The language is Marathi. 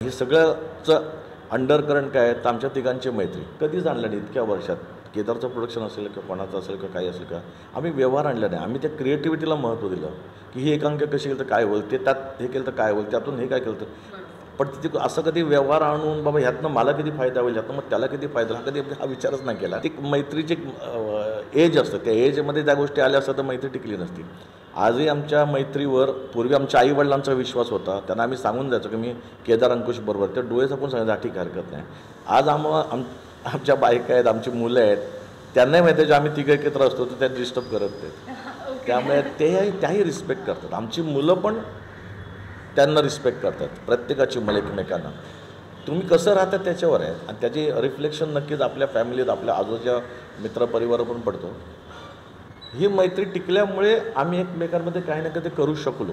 हे सगळंचं अंडरकरंट काय आहे तर आमच्या तिघांची मैत्री कधी जाणलं नाही इतक्या वर्षात. केदारचं प्रोडक्शन असेल किंवा कोणाचं असेल किंवा काही असेल का, आम्ही व्यवहार आणला नाही. आम्ही त्या क्रिएटिव्हिटीला महत्त्व दिलं की ही एकांकिका कशी केलं तर काय होईल, ते त्यात हे केलं तर काय होईल, त्यातून हे काय केलं तर. पण तिथे असं कधी व्यवहार आणून बाबा ह्यातनं मला किती फायदा होईल, ह्यातनं मग त्याला किती फायदा, कधी हा विचारच नाही केला. ती मैत्रीची एज असतं, त्या एजमध्ये त्या गोष्टी आल्या असतात तर मैत्री टिकली नसती. आजही आमच्या मैत्रीवर पूर्वी आमच्या आईवडिलांचा विश्वास होता. त्यांना आम्ही सांगून जायचो की मी केदार अंकुश बरोबर, ते डोळे झाकून सांगायचं ठीक हरकत नाही. आज आमच्या बायका आहेत, आमची मुलं आहेत, त्यांनाही माहिती आहे जे आम्ही तिघं एकत्र असतो तर त्या डिस्टर्ब करत नाहीत. त्यामुळे त्याही रिस्पेक्ट करतात. आमची मुलं पण त्यांना रिस्पेक्ट करतात, प्रत्येकाची मुलं एकमेकांना. तुम्ही कसं राहता त्याच्यावर आहे आणि त्याची रिफ्लेक्शन नक्कीच आपल्या फॅमिलीत, आपल्या आजूबाजूच्या मित्रपरिवारावर पण पडतो. ही मैत्री टिकल्यामुळे आम्ही एकमेकांमध्ये काही ना काही करू शकलो.